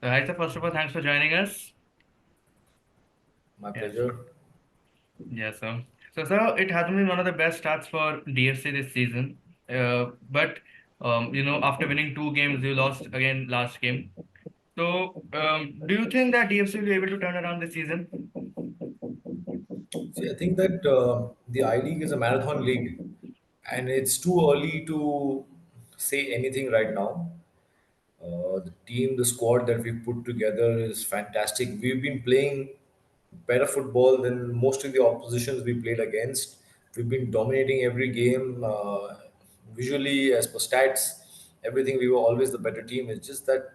So, hi, sir. First of all, thanks for joining us. My Yes, pleasure. yes, sir. So, sir, it hasn't been one of the best starts for DFC this season. But after winning two games, you lost again last game. So, do you think that DFC will be able to turn around this season? See, I think that the I League is a marathon league, and it's too early to say anything right now. The team, the squad that we've put together is fantastic. We've been playing better football than most of the oppositions we played against. We've been dominating every game. Visually, as per stats, everything, we were always the better team. It's just that,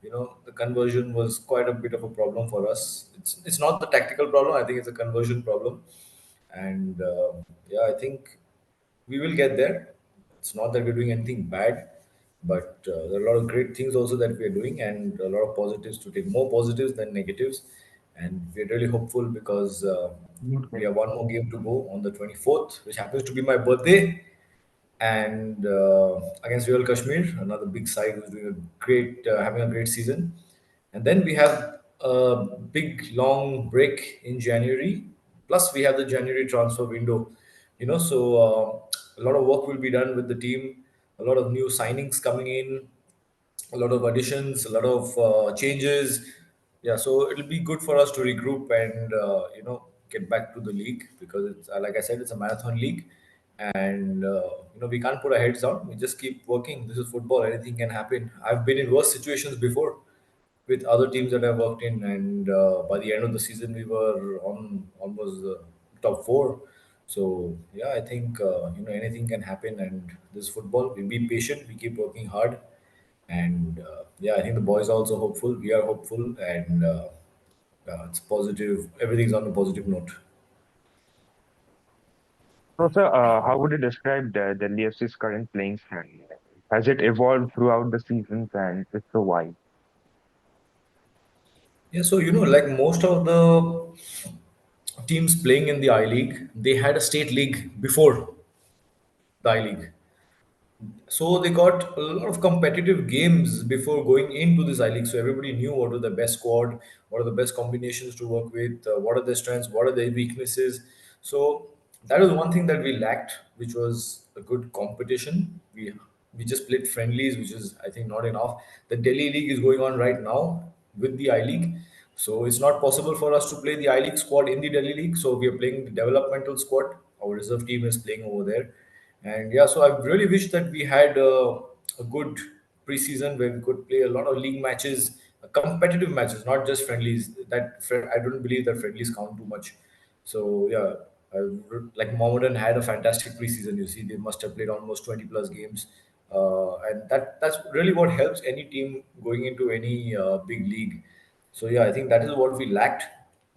the conversion was quite a bit of a problem for us. It's not the tactical problem. I think it's a conversion problem. And yeah, I think we will get there. It's not that we're doing anything bad, but there are a lot of great things also that we are doing, and a lot of positives to take, more positives than negatives. And we're really hopeful because we Okay. have one more game to go on the 24th, which happens to be my birthday, and against Real Kashmir, another big side who's doing a great, having a great season. And then we have a big long break in January. Plus, we have the January transfer window. So a lot of work will be done with the team. A lot of new signings coming in, a lot of additions, a lot of changes. Yeah, so it'll be good for us to regroup and get back to the league because it's like I said, it's a marathon league, and we can't put our heads down. We just keep working. This is football; anything can happen. I've been in worse situations before with other teams that I've worked in, and by the end of the season, we were on almost the top four. So yeah, I think anything can happen, and this is football. We be patient. We keep working hard, and yeah, I think the boys are also hopeful. We are hopeful, and it's positive. Everything's on a positive note. So, sir, how would you describe the LAFC's current playing style? Has it evolved throughout the seasons, and if so, why? Yeah, so like most of the teams playing in the I League, they had a state league before the I League. So they got a lot of competitive games before going into this I League. So everybody knew what was the best squad, what are the best combinations to work with, what are their strengths, what are their weaknesses. So that was one thing that we lacked, which was a good competition. We just played friendlies, which is I think not enough. The Delhi League is going on right now with the I League. So it's not possible for us to play the I League squad in the Delhi League. So we are playing the developmental squad. Our reserve team is playing over there. And yeah, so I really wish that we had a good preseason where we could play a lot of league matches, competitive matches, not just friendlies. I don't believe that friendlies count too much. So yeah, like Mohammedan had a fantastic preseason. You see, they must have played almost 20 plus games, and that's really what helps any team going into any big league. So yeah, I think that is what we lacked.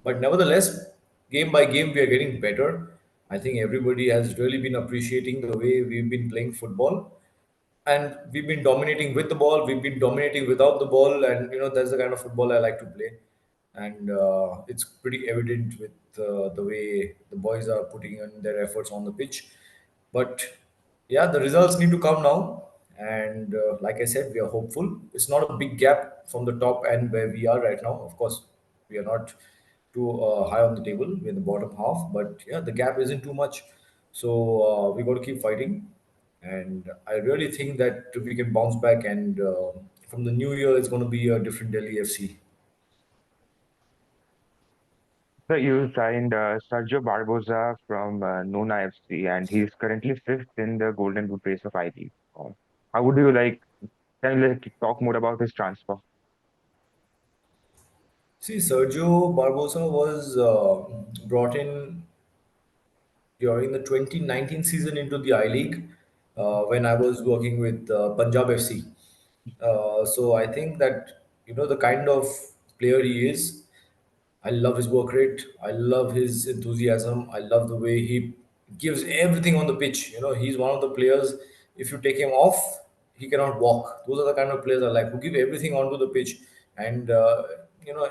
But nevertheless, game by game, we are getting better. I think everybody has really been appreciating the way we've been playing football, and we've been dominating with the ball. We've been dominating without the ball, and that's the kind of football I like to play. And it's pretty evident with the way the boys are putting in their efforts on the pitch. But yeah, the results need to come now. And like I said, we are hopeful. It's not a big gap from the top end where we are right now. Of course, we are not too high on the table. We're in the bottom half, but yeah, the gap isn't too much. So we got to keep fighting. And I really think that we can bounce back. And from the new year, it's going to be a different Delhi FC. So, you signed Sergio Barbosa from Nona FC, and he's currently fifth in the Golden Boot race of I League. How would you like? Can you like talk more about his transfer? See, Sergio Barbosa was brought in during the 2019 season into the I League when I was working with Punjab FC. So I think that the kind of player he is. I love his work rate. I love his enthusiasm. I love the way he gives everything on the pitch. He's one of the players. If you take him off, he cannot walk. Those are the kind of players I like who give everything onto the pitch, and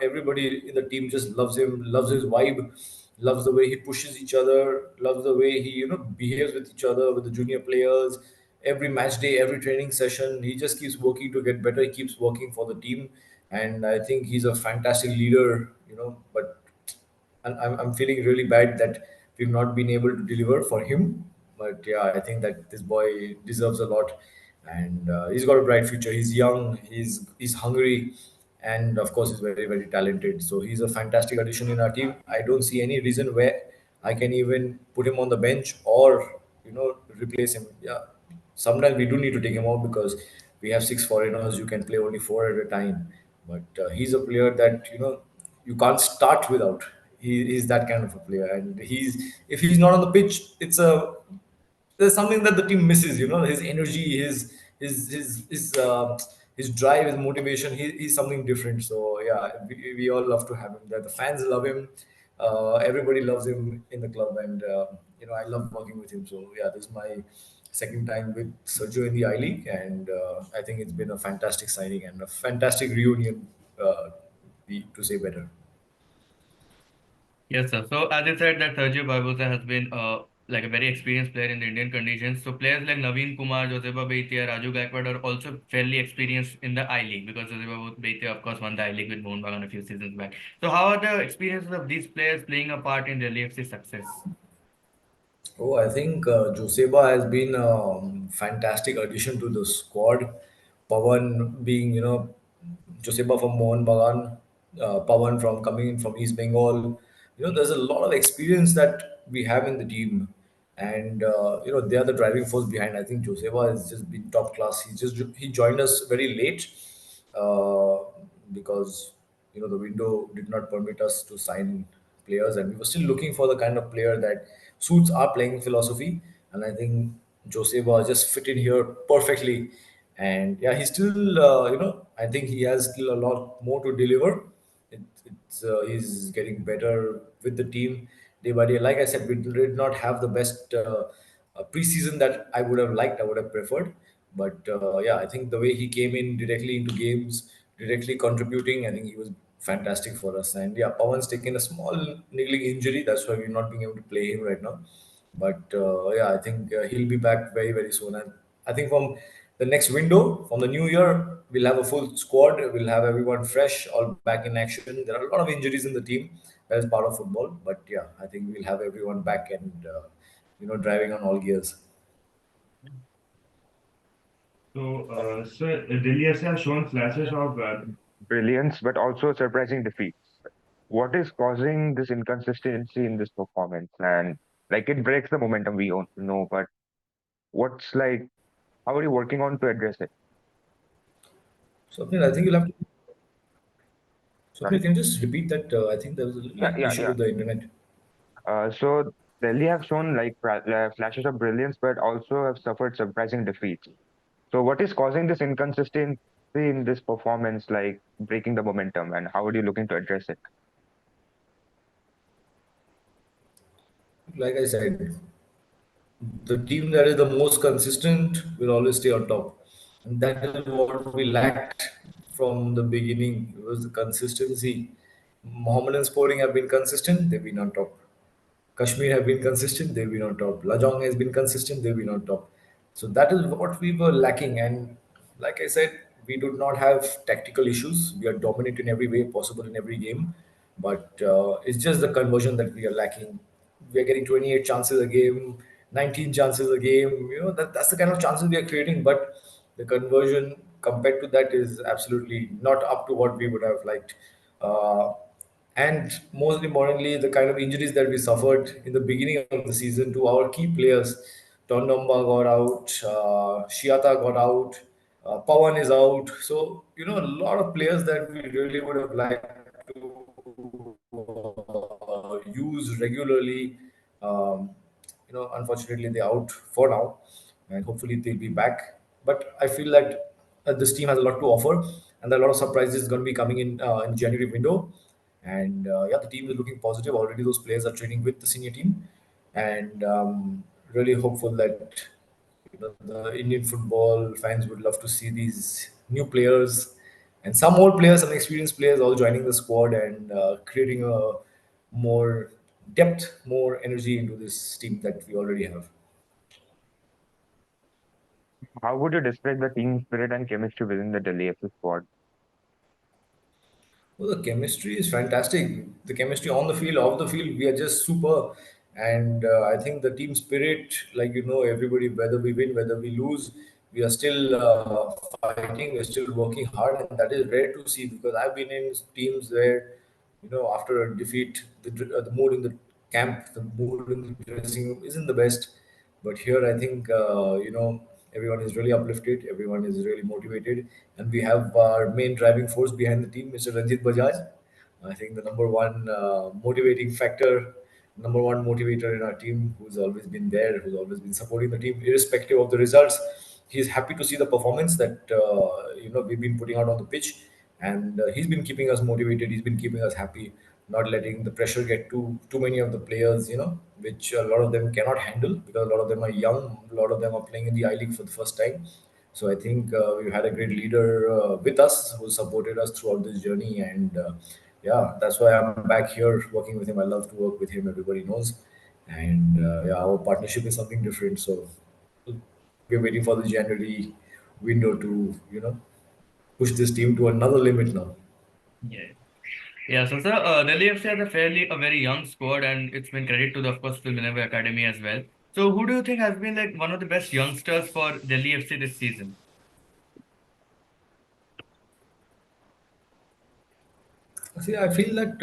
everybody in the team just loves him, loves his vibe, loves the way he pushes each other, loves the way he behaves with each other, with the junior players. Every match day, every training session, he just keeps working to get better. He keeps working for the team, and I think he's a fantastic leader. But I'm feeling really bad that we've not been able to deliver for him. But yeah, I think that this boy deserves a lot, and he's got a bright future. He's young, he's hungry, and of course, he's very very talented. So he's a fantastic addition in our team. I don't see any reason where I can even put him on the bench or replace him. Yeah, sometimes we do need to take him out because we have six foreigners. You can play only four at a time, but he's a player that you can't start without. He's that kind of a player, and if he's not on the pitch, there's something that the team misses. His energy, his drive, his motivation. He's something different. So yeah, we all love to have him. The fans love him. Everybody loves him in the club, and I love working with him. So yeah, this is my second time with Sergio in the I League, and I think it's been a fantastic signing and a fantastic reunion. To say better. Yes, sir. So as you said that Sergio Barbosa has been like a very experienced player in the Indian conditions. So players like Naveen Kumar, Joseba Beitia, Raju Gaikwad are also fairly experienced in the I League because Joseba Beitia of course won the I League with Mohun Bagan a few seasons back. So how are the experiences of these players playing a part in Delhi FC's success? Oh, I think Joseba has been a fantastic addition to the squad. Pawan being, Joseba from Mohun Bagan, Pawan from coming in from East Bengal. There's a lot of experience that we have in the team, and they are the driving force behind. I think Joseba has just been top class. He joined us very late, uh, because the window did not permit us to sign players, and we were still looking for the kind of player that suits our playing philosophy. And I think Joseba just fit in here perfectly. And yeah, he's still I think he has still a lot more to deliver. He's getting better with the team day by day. Like I said, we did not have the best preseason that I would have liked. I would have preferred, but yeah, I think the way he came in directly into games, directly contributing, I think he was fantastic for us. And yeah, Pawan's taken a small niggling injury. That's why we're not being able to play him right now. But yeah, I think he'll be back very very soon. And I think from the next window, from the new year, we'll have a full squad. We'll have everyone fresh, all back in action. There are a lot of injuries in the team. That is part of football. But yeah, I think we'll have everyone back and driving on all gears. So, sir, Delhi FC has shown flashes of brilliance, but also surprising defeats. What is causing this inconsistency in this performance? And like it breaks the momentum, we all know, but what's like, how are you working on to address it? Swapnil, I think you'll have to. Swapnil, Sorry? can you just repeat that? I think there was a Yeah, little yeah, issue yeah. with the internet. So Delhi have shown like flashes of brilliance, but also have suffered surprising defeats. So what is causing this inconsistency in this performance, like breaking the momentum, and how are you looking to address it? Like I said, the team that is the most consistent will always stay on top. And that is what we lacked from the beginning. It was the consistency. Mohammedan Sporting have been consistent, they've been on top. Kashmir have been consistent, they've been on top. Lajong has been consistent, they've been on top. So that is what we were lacking. And like I said, we do not have tactical issues. We are dominant in every way possible in every game. But it's just the conversion that we are lacking. We are getting 28 chances a game, 19 chances a game. That's the kind of chances we are creating. But the conversion compared to that is absolutely not up to what we would have liked. Uh, and most importantly, the kind of injuries that we suffered in the beginning of the season to our key players. Tondamba got out, Shiata got out, Pawan is out. So, a lot of players that we really would have liked to use regularly. Um, Unfortunately, they're out for now, and hopefully they'll be back. But I feel that this team has a lot to offer, and there are a lot of surprises going to be coming in January window. And yeah, the team is looking positive already. Those players are training with the senior team, and really hopeful that the Indian football fans would love to see these new players and some old players, some experienced players all joining the squad and creating a more depth, more energy into this team that we already have. How would you describe the team spirit and chemistry within the Delhi FC squad? Well, the chemistry is fantastic. The chemistry on the field, off the field, we are just super. And I think the team spirit, like everybody, whether we win, whether we lose, we are still fighting. We're still working hard, and that is rare to see because I've been in teams where, after a defeat, the mood in the camp, the mood in the dressing room isn't the best. But here, I think everyone is really uplifted, everyone is really motivated, and we have our main driving force behind the team, Mr. Ranjit Bajaj. I think the number one motivating factor, number one motivator in our team, who's always been there, who's always been supporting the team, irrespective of the results. He's happy to see the performance that we've been putting out on the pitch, and he's been keeping us motivated. He's been keeping us happy, not letting the pressure get too many of the players, which a lot of them cannot handle because a lot of them are young. A lot of them are playing in the I League for the first time. So I think we've had a great leader with us who supported us throughout this journey, and yeah, that's why I'm back here working with him. I love to work with him. Everybody knows, and yeah, our partnership is something different. So we're waiting for the January window to push this team to another limit now. Yeah. Yeah, so sir, Delhi FC has a very young squad, and it's been credit to the, of course, the Minerva Academy as well. So, who do you think has been like one of the best youngsters for Delhi FC this season? See, I feel that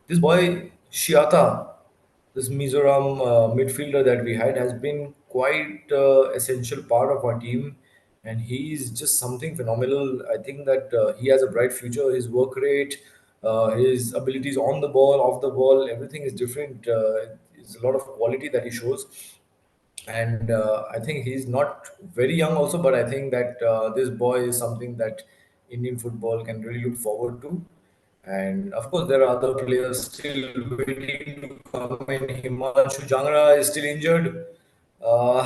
this boy Shiata, this Mizoram midfielder that we had, has been quite essential part of our team, and he's just something phenomenal. I think that he has a bright future. His work rate, his abilities on the ball, off the ball, everything is different. It's a lot of quality that he shows, and I think he's not very young also, but I think that this boy is something that Indian football can really look forward to. And of course, there are other players still waiting to come in. Himanshu Jangra is still injured. uh,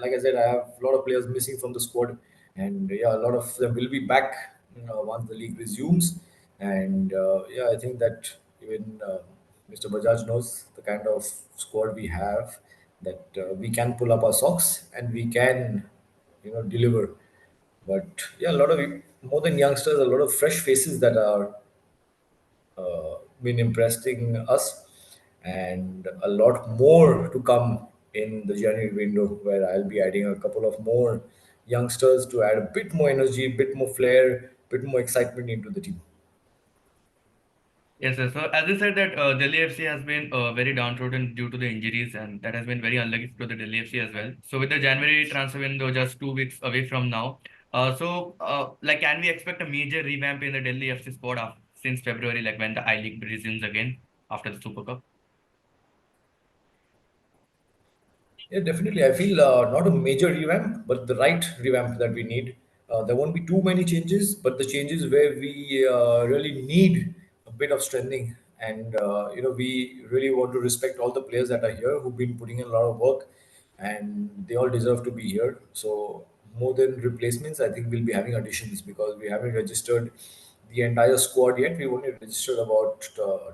like I said, I have a lot of players missing from the squad, and yeah, a lot of them will be back once the league resumes. And yeah, I think that even Mr. Bajaj knows the kind of squad we have, that we can pull up our socks and we can, deliver. But yeah, a lot of more than youngsters, a lot of fresh faces that are been impressing us, and a lot more to come in the January window, where I'll be adding a couple of more youngsters to add a bit more energy, a bit more flair, a bit more excitement into the team. Yes, sir. So, as you said that Delhi FC has been very downtrodden due to the injuries, and that has been very unlucky for the Delhi FC as well. So, with the January transfer window just 2 weeks away from now, like, can we expect a major revamp in the Delhi FC squad since February, like when the I League resumes again after the Super Cup? Yeah, definitely. I feel not a major revamp, but the right revamp that we need. There won't be too many changes, but the changes where we really need a bit of strengthening, and we really want to respect all the players that are here who've been putting in a lot of work, and they all deserve to be here. So more than replacements, I think we'll be having additions because we haven't registered the entire squad yet. We've only registered about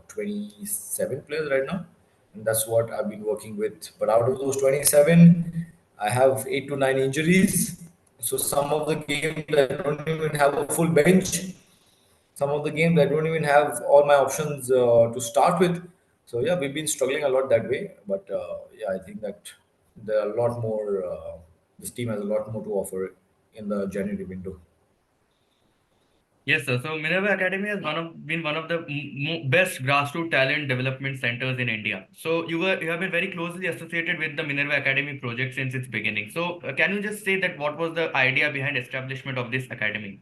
27 players right now, and that's what I've been working with. But out of those 27, I have 8 to 9 injuries. So some of the games I don't even have a full bench. Some of the games I don't even have all my options to start with. So yeah, we've been struggling a lot that way. But yeah, I think that there are a lot more. This team has a lot more to offer in the January window. Yes, sir. So Minerva Academy has been one of the best grassroots talent development centers in India. So you have been very closely associated with the Minerva Academy project since its beginning. So can you just say that what was the idea behind establishment of this academy?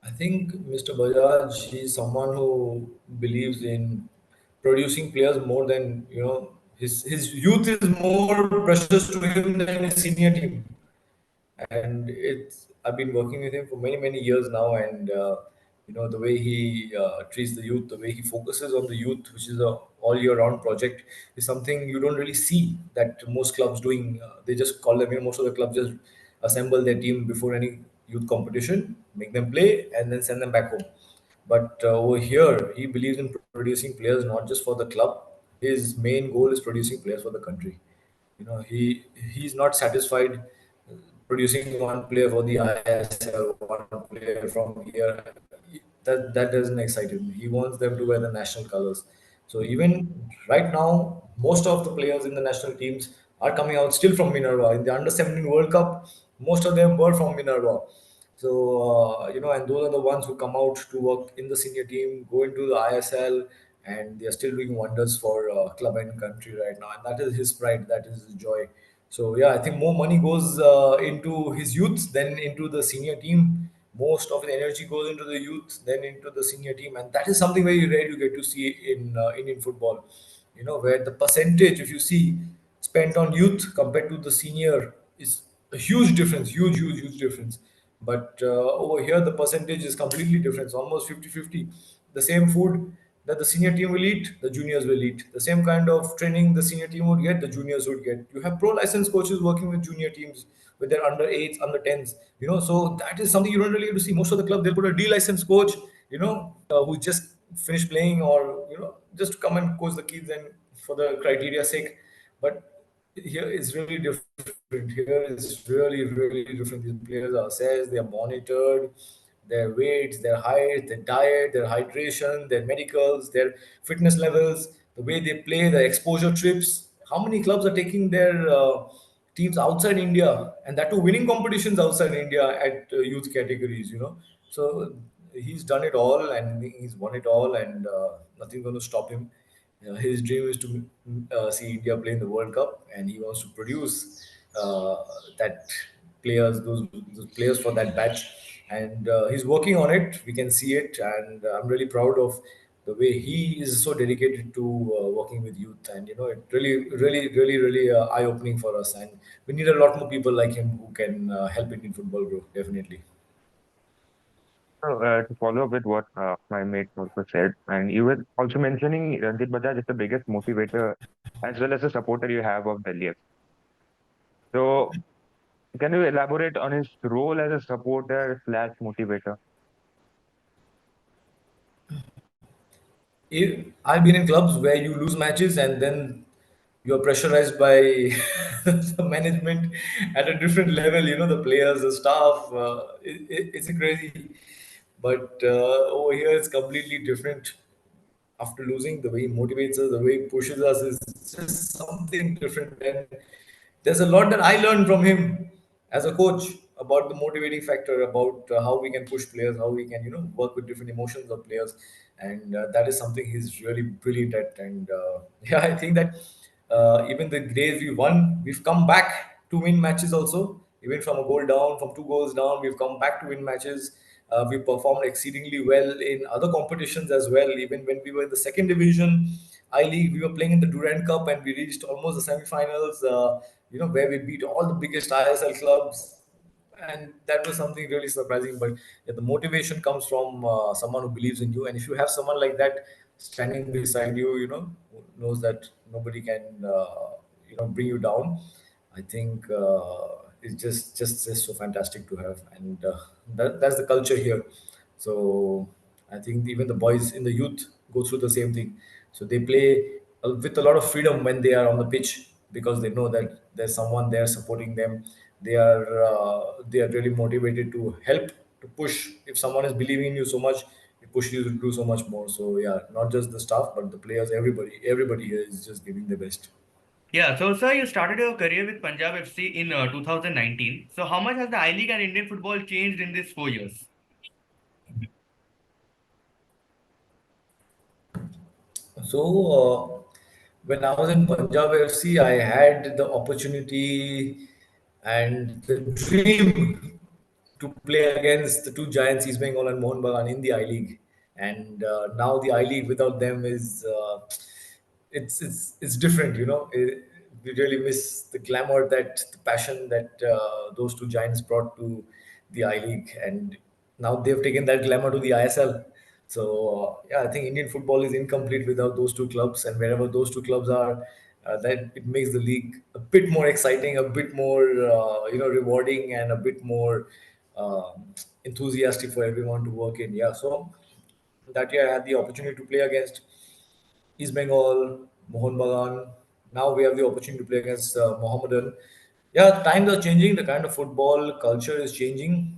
I think Mr. Bajaj, he's someone who believes in producing players more than his youth is more precious to him than his senior team. And it's I've been working with him for many years now, and the way he treats the youth, the way he focuses on the youth, which is a all year round project, is something you don't really see that most clubs doing. They just call them. Most of the clubs just assemble their team before any youth competition, make them play, and then send them back home. But over here, he believes in producing players not just for the club. His main goal is producing players for the country. He's not satisfied producing one player for the ISL, one player from here. that doesn't excite him. He wants them to wear the national colors. So even right now, most of the players in the national teams are coming out still from Minerva. In the Under 17 World Cup, most of them were from Minerva. So and those are the ones who come out to work in the senior team, go into the ISL, and they are still doing wonders for club and country right now. And that is his pride, that is his joy. So yeah, I think more money goes into his youth than into the senior team. Most of the energy goes into the youth than into the senior team, and that is something very rare you get to see in Indian football. Where the percentage, if you see, spent on youth compared to the senior is a huge difference, huge difference. But over here, the percentage is completely different. It's almost 50-50. The same food that the senior team will eat, the juniors will eat. The same kind of training the senior team would get, the juniors would get. You have pro licensed coaches working with junior teams with their under eights, under tens. So that is something you don't really get to see. Most of the club they'll put a D licensed coach, who just finished playing, or just to come and coach the kids and for the criteria sake. But here is really different. Here is really different. These players are assessed, they are monitored, their weights, their height, their diet, their hydration, their medicals, their fitness levels, the way they play, the exposure trips. How many clubs are taking their teams outside India, and that too winning competitions outside India at youth categories? So he's done it all and he's won it all, and nothing's going to stop him. His dream is to see India play in the World Cup, and he wants to produce that those players for that batch. And he's working on it. We can see it, and I'm really proud of the way he is so dedicated to working with youth. And it really eye opening for us. And we need a lot more people like him who can help Indian football grow. Definitely. So, to follow up with what my mate also said, and you were also mentioning Ranjit Bajaj is the biggest motivator as well as a supporter you have of Delhi FC. So, can you elaborate on his role as a supporter slash motivator? I've been in clubs where you lose matches and then you're pressurized by the management at a different level. The players, the staff. It's crazy, but over here it's completely different. After losing, the way he motivates us, the way he pushes us is just something different. And there's a lot that I learned from him as a coach about the motivating factor, about how we can push players, how we can work with different emotions of players, and that is something he's really brilliant at. And yeah, I think that even the days we won, we've come back to win matches also. Even from a goal down, from two goals down, we've come back to win matches. We performed exceedingly well in other competitions as well. Even when we were in the second division, I League, we were playing in the Durand Cup and we reached almost the semi-finals. Where we beat all the biggest ISL clubs, and that was something really surprising. But yeah, the motivation comes from someone who believes in you, and if you have someone like that standing beside you, who knows that nobody can bring you down. I think it's just so fantastic to have, and that's the culture here. So I think even the boys in the youth go through the same thing. So they play with a lot of freedom when they are on the pitch, because they know that there's someone there supporting them. They are really motivated to help, to push. If someone is believing in you so much, it pushes you to do so much more. So yeah, not just the staff, but the players, everybody here is just giving their best. Yeah, so sir, you started your career with Punjab FC in 2019. So how much has the I League and Indian football changed in these 4 years? So when I was in Punjab FC, I had the opportunity and the dream to play against the two giants, East Bengal and Mohun Bagan, in the I League. And now the I League without them is it's different. We really miss the glamour, that the passion that those two giants brought to the I League, and now they've taken that glamour to the ISL. So yeah, I think Indian football is incomplete without those two clubs, and wherever those two clubs are, that it makes the league a bit more exciting, a bit more rewarding, and a bit more enthusiastic for everyone to work in. Yeah, so that year I had the opportunity to play against East Bengal, Mohun Bagan. Now we have the opportunity to play against Mohammedan. Yeah, the times are changing. The kind of football culture is changing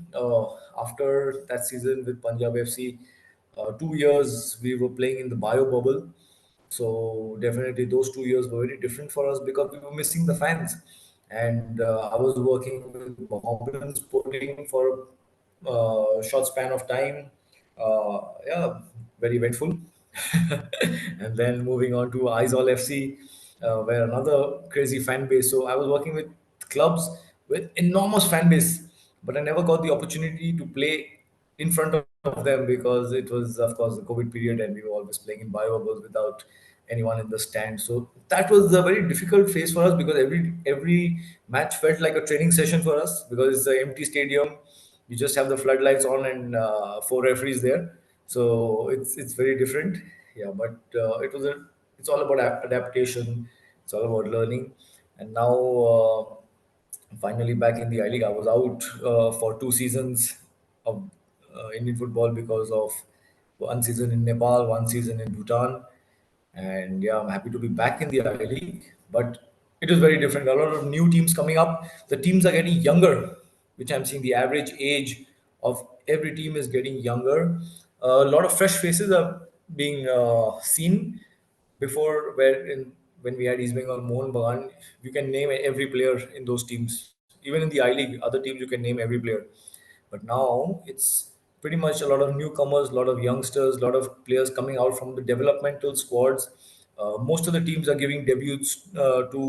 after that season with Punjab FC. 2 years we were playing in the bio bubble. So definitely those 2 years were very different for us because we were missing the fans. And I was working with Mohammedan Sporting for a short span of time. Yeah, very eventful. And then moving on to Aizol FC, where another crazy fan base. So I was working with clubs with enormous fan base, but I never got the opportunity to play in front of them because it was, of course, the COVID period, and we were always playing in bio bubbles without anyone in the stand. So that was a very difficult phase for us because every match felt like a training session for us because it's an empty stadium. You just have the floodlights on and four referees there, so it's very different. Yeah, but it's all about adaptation. It's all about learning. And now finally back in the I League. I was out for 2 seasons of Indian football because of one season in Nepal, one season in Bhutan. And yeah, I'm happy to be back in the I League. But it is very different. A lot of new teams coming up. The teams are getting younger, which I'm seeing the average age of every team is getting younger. A lot of fresh faces are being seen. Before, when we had East Bengal, Mohan Bagan, you can name every player in those teams. Even in the I League, other teams you can name every player. But now it's pretty much a lot of newcomers, a lot of youngsters, a lot of players coming out from the developmental squads. Most of the teams are giving debuts to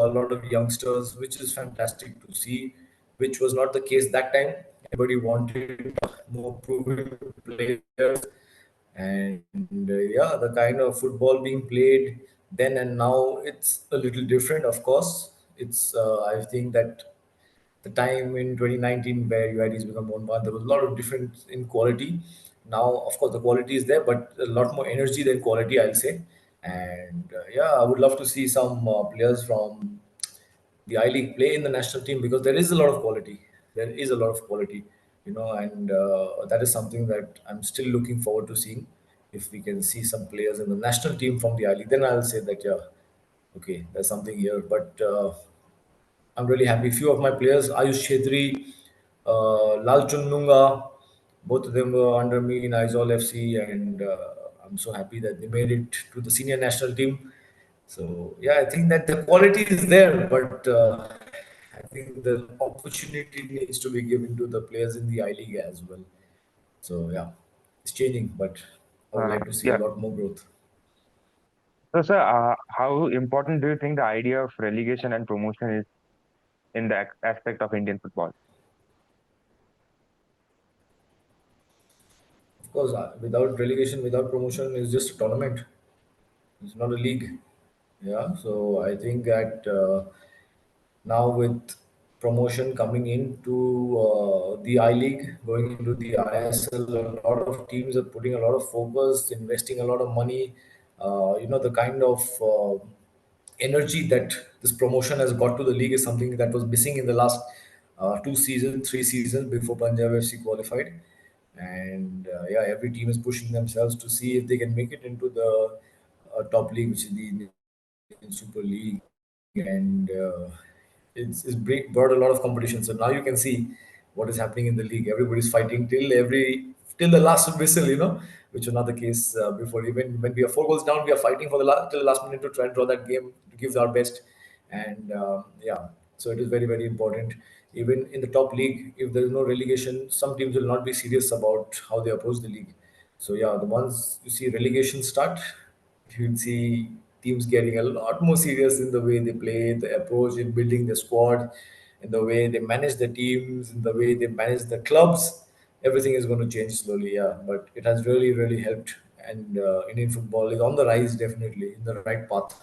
a lot of youngsters, which is fantastic to see, which was not the case that time. Everybody wanted more proven players. And yeah, the kind of football being played then and now, it's a little different, of course. It's I think that the time in 2019 where you had East Bengal Mohan, there was a lot of difference in quality. Now, of course, the quality is there, but a lot more energy than quality, I'll say. And yeah, I would love to see some players from the I League play in the national team because there is a lot of quality. There is a lot of quality, and that is something that I'm still looking forward to seeing. If we can see some players in the national team from the I League, then I'll say that, yeah, okay, there's something here. But I'm really happy. Few of my players, Ayush Chhetri, Lal Chununga, both of them were under me in Aizol FC, and I'm so happy that they made it to the senior national team. So yeah, I think that the quality is there, but I think the opportunity needs to be given to the players in the I League as well. So yeah, it's changing, but I would like to see a Yeah. lot more growth. So, sir, how important do you think the idea of relegation and promotion is in the aspect of Indian football? Of course, without relegation, without promotion, it's just a tournament. It's not a league. Yeah, so I think that now with promotion coming into the I League, going into the ISL, a lot of teams are putting a lot of focus, investing a lot of money. The kind of energy that this promotion has got to the league is something that was missing in the last 2 seasons, 3 seasons before Punjab FC qualified. And yeah, every team is pushing themselves to see if they can make it into the top league, which is the Indian Super League. And it's brought a lot of competition. So now you can see what is happening in the league. Everybody's fighting till the last whistle, which was not the case before. Even when we are 4 goals down, we are fighting for till the last minute to try and draw that game to give our best. And yeah, so it is very, very important. Even in the top league, if there is no relegation, some teams will not be serious about how they approach the league. So yeah, the ones you see relegation start, you'll see teams getting a lot more serious in the way they play, the approach in building the squad, in the way they manage the teams, in the way they manage the clubs. Everything is going to change slowly, yeah. But it has really, really helped, and Indian football is on the rise, definitely in the right path.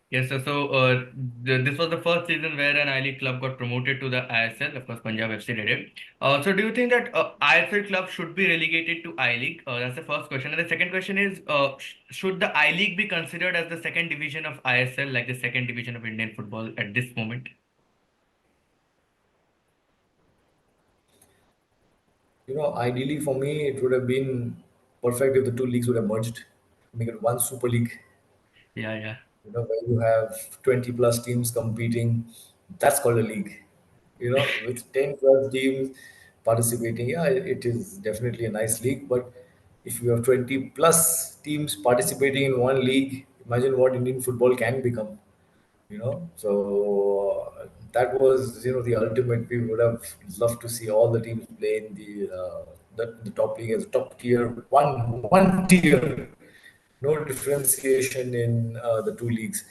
Yes, sir. So this was the first season where an I League club got promoted to the ISL. Of course, Punjab FC did it. So do you think that ISL club should be relegated to I League? That's the first question. And the second question is, should the I League be considered as the second division of ISL, like the second division of Indian football at this moment? Ideally for me, it would have been perfect if the two leagues would have merged, make it one super league. Yeah, yeah. Where you have 20 plus teams competing. That's called a league. With 10, 12 teams, participating. Yeah, it is definitely a nice league, but if you have 20 plus teams participating in one league, imagine what Indian football can become. So that was the ultimate. We would have loved to see all the teams play in the top league as top tier, one tier, no differentiation in the two leagues,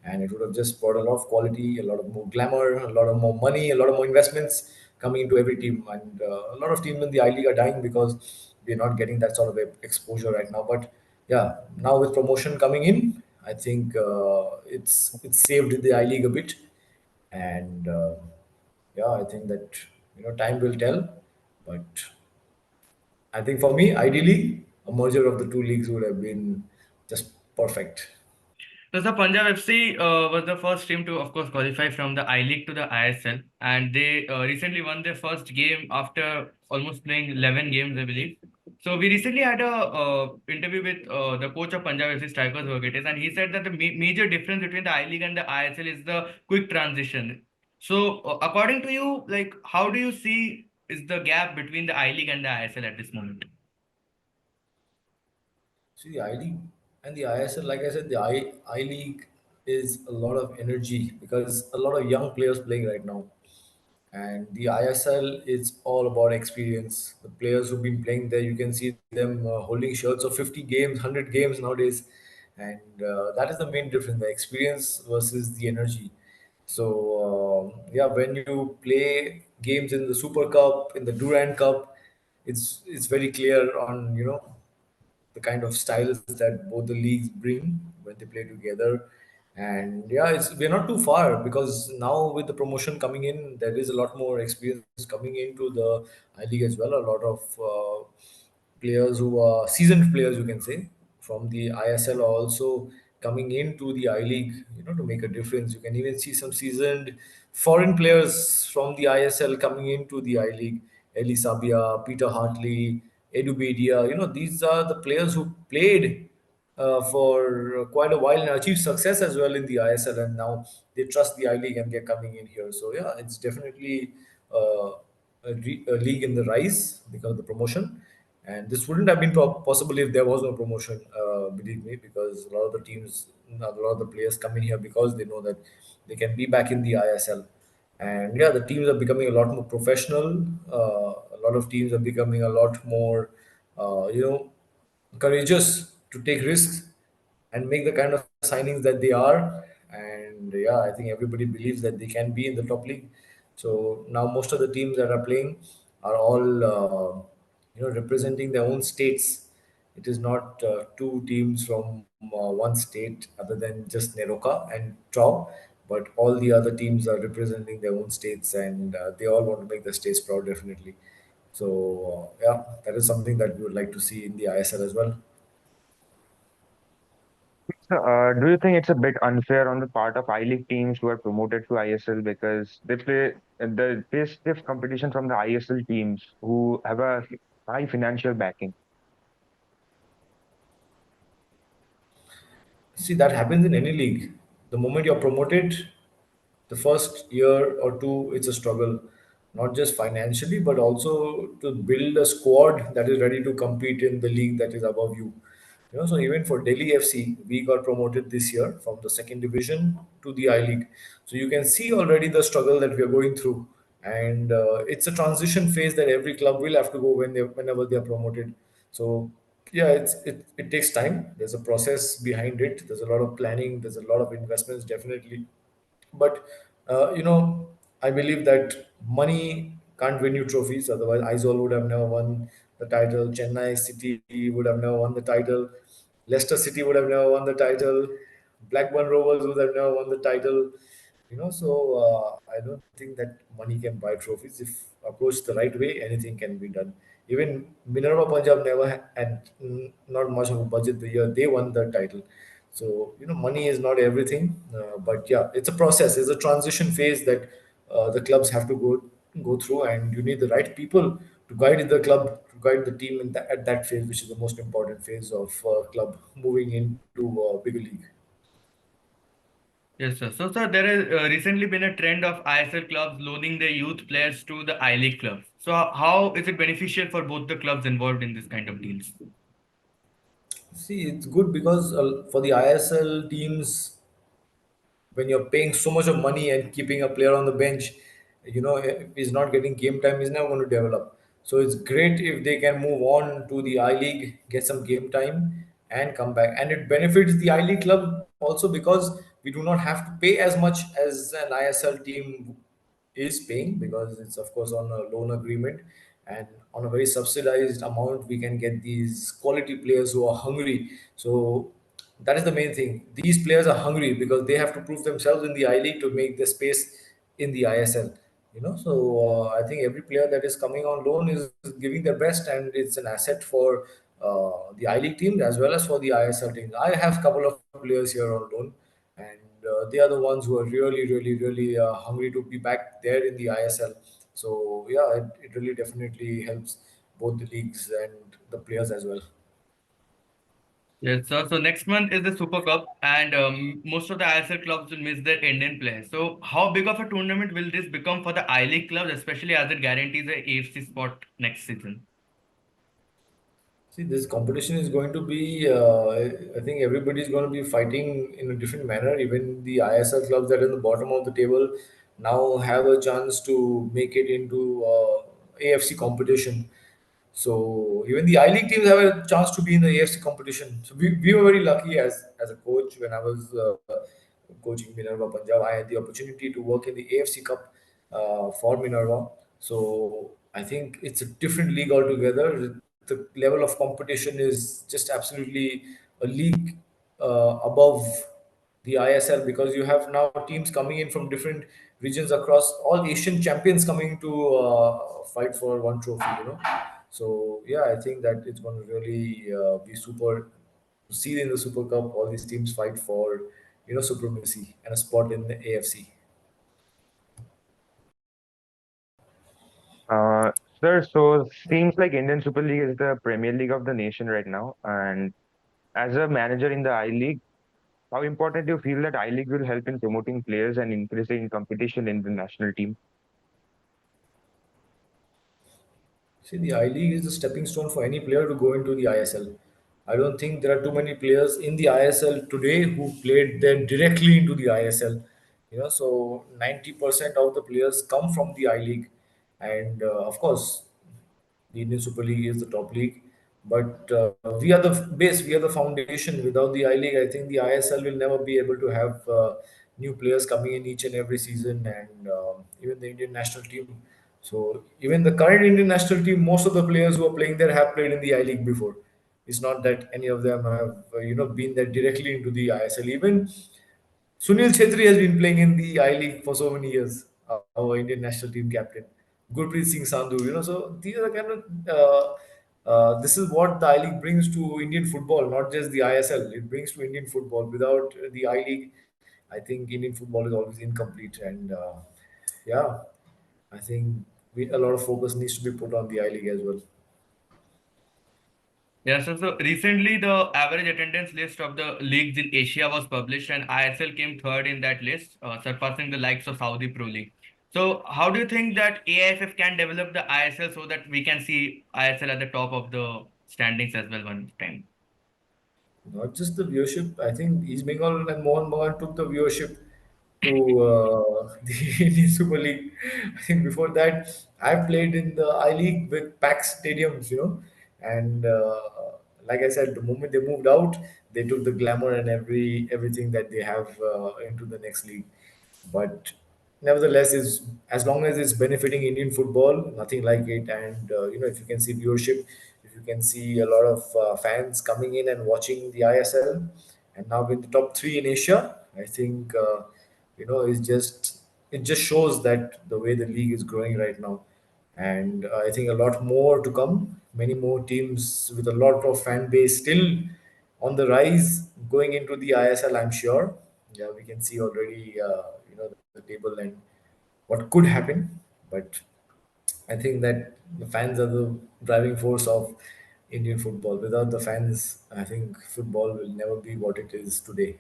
and it would have just brought a lot of quality, a lot of more glamour, a lot of more money, a lot of more investments coming into every team. And a lot of teams in the I League are dying because we're not getting that sort of exposure right now. But yeah, now with promotion coming in, I think it's saved the I League a bit. And yeah, I think that time will tell. But I think for me, ideally, a merger of the two leagues would have been just perfect. So the Punjab FC was the first team to, of course, qualify from the I League to the ISL, and they recently won their first game after almost playing 11 games, I believe. So we recently had a interview with the coach of Punjab FC Strikers Varieties, and he said that the major difference between the I League and the ISL is the quick transition. So according to you, like how do you see is the gap between the I League and the ISL at this moment? See, the I League and the ISL, like I said, the I League is a lot of energy because a lot of young players playing right now. And the ISL is all about experience. The players who've been playing there, you can see them holding shirts of 50 games, 100 games nowadays. And that is the main difference, the experience versus the energy. So, yeah, when you play games in the Super Cup, in the Durand Cup, it's very clear on the kind of styles that both the leagues bring when they play together. And yeah, we're not too far because now with the promotion coming in, there is a lot more experience coming into the I League as well. A lot of players who are seasoned players, you can say, from the ISL are also coming into the I League, to make a difference. You can even see some seasoned foreign players from the ISL coming into the I League. Eli Sabia, Peter Hartley, Edu Bedia. These are the players who played for quite a while and achieved success as well in the ISL, and now they trust the I League and they're coming in here. So yeah, it's definitely uh, a league in the rise because of the promotion. And this wouldn't have been possible if there was no promotion, believe me, because a lot of the teams, a lot of the players come in here because they know that they can be back in the ISL. And yeah, the teams are becoming a lot more professional. A lot of teams are becoming a lot more, courageous to take risks and make the kind of signings that they are. And yeah, I think everybody believes that they can be in the top league. So now most of the teams that are playing are all representing their own states. It is not two teams from one state other than just Neroka and Trau, but all the other teams are representing their own states, and they all want to make the states proud, definitely. So yeah, that is something that we would like to see in the ISL as well. So, do you think it's a bit unfair on the part of I League teams who are promoted to ISL because they face stiff competition from the ISL teams who have a high financial backing? See, that happens in any league. The moment you're promoted, the first year or two, it's a struggle, not just financially, but also to build a squad that is ready to compete in the league that is above you. So even for Delhi FC, we got promoted this year from the second division to the I League. So you can see already the struggle that we are going through, and it's a transition phase that every club will have to go whenever they are promoted. So yeah, it takes time. There's a process behind it. There's a lot of planning. There's a lot of investments, definitely. But I believe that money can't win you trophies. Otherwise, Aizol would have never won the title. Chennai City would have never won the title. Leicester City would have never won the title. Blackburn Rovers would have never won the title. So I don't think that money can buy trophies. If approached the right way, anything can be done. Even Minerva Punjab never had not much of a budget the year they won the title. So money is not everything, but yeah, it's a process. It's a transition phase that the clubs have to go through, and you need the right people to guide the club, to guide the team at that phase, which is the most important phase of club moving into a bigger league. Yes, sir. So, sir, there has recently been a trend of ISL clubs loaning their youth players to the I League clubs. So, how is it beneficial for both the clubs involved in this kind of deals? See, it's good because for the ISL teams, when you're paying so much of money and keeping a player on the bench, if he's not getting game time, he's never going to develop. So it's great if they can move on to the I League, get some game time, and come back. And it benefits the I League club also because we do not have to pay as much as an ISL team is paying, because it's of course on a loan agreement, and on a very subsidized amount we can get these quality players who are hungry. So that is the main thing. These players are hungry because they have to prove themselves in the I League to make the space in the ISL. So I think every player that is coming on loan is giving their best, and it's an asset for the I League team as well as for the ISL team. I have a couple of players here on loan, and they are the ones who are really, really, really hungry to be back there in the ISL. So yeah, it really definitely helps both the leagues and the players as well. Yes, sir. So, next month is the Super Cup, and most of the ISL clubs will miss their Indian players. So, how big of a tournament will this become for the I League clubs, especially as it guarantees a AFC spot next season? See, this competition is going to be, I think everybody is going to be fighting in a different manner. Even the ISL clubs that are in the bottom of the table now have a chance to make it into AFC competition. So even the I League teams have a chance to be in the AFC competition. So we were very lucky as a coach when I was coaching Minerva Punjab. I had the opportunity to work in the AFC Cup for Minerva. So I think it's a different league altogether. The level of competition is just absolutely a league above the ISL, because you have now teams coming in from different regions across, all Asian champions coming to fight for one trophy. So yeah, I think that it's going to really be super to see in the Super Cup all these teams fight for supremacy and a spot in the AFC. Uh, Sir, so seems like Indian Super League is the Premier League of the nation right now. And as a manager in the I League, how important do you feel that I League will help in promoting players and increasing competition in the national team? See, the I League is a stepping stone for any player to go into the ISL. I don't think there are too many players in the ISL today who played there directly into the ISL. So 90% of the players come from the I League, and of course, the Indian Super League is the top league, but we are the base, we are the foundation. Without the I League, I think the ISL will never be able to have new players coming in each and every season, and even the Indian national team. So even the current Indian national team, most of the players who are playing there have played in the I League before. It's not that any of them have been there directly into the ISL. Even Sunil Chhetri has been playing in the I League for so many years. Our Indian national team captain, Gurpreet Singh Sandhu. So these are kind of this is what the I League brings to Indian football, not just the ISL. It brings to Indian football. Without the I League, I think Indian football is always incomplete. And yeah, I think a lot of focus needs to be put on the I League as well. Yeah, so recently the average attendance list of the leagues in Asia was published, and ISL came third in that list, surpassing the likes of Saudi Pro League. So, how do you think that AIFF can develop the ISL so that we can see ISL at the top of the standings as well one time? Not just the viewership. I think East Bengal and Mohan Bagan took the viewership to the Indian Super League. I think before that, I've played in the I League with packed stadiums, and like I said, the moment they moved out, they took the glamour and everything that they have into the next league. But nevertheless, is as long as it's benefiting Indian football, nothing like it. And if you can see viewership, if you can see a lot of fans coming in and watching the ISL, and now in the top three in Asia, I think it just shows that the way the league is growing right now. And I think a lot more to come. Many more teams with a lot of fan base still on the rise going into the ISL. I'm sure. Yeah, we can see already. The table and what could happen. But I think that the fans are the driving force of Indian football. Without the fans, I think football will never be what it is today.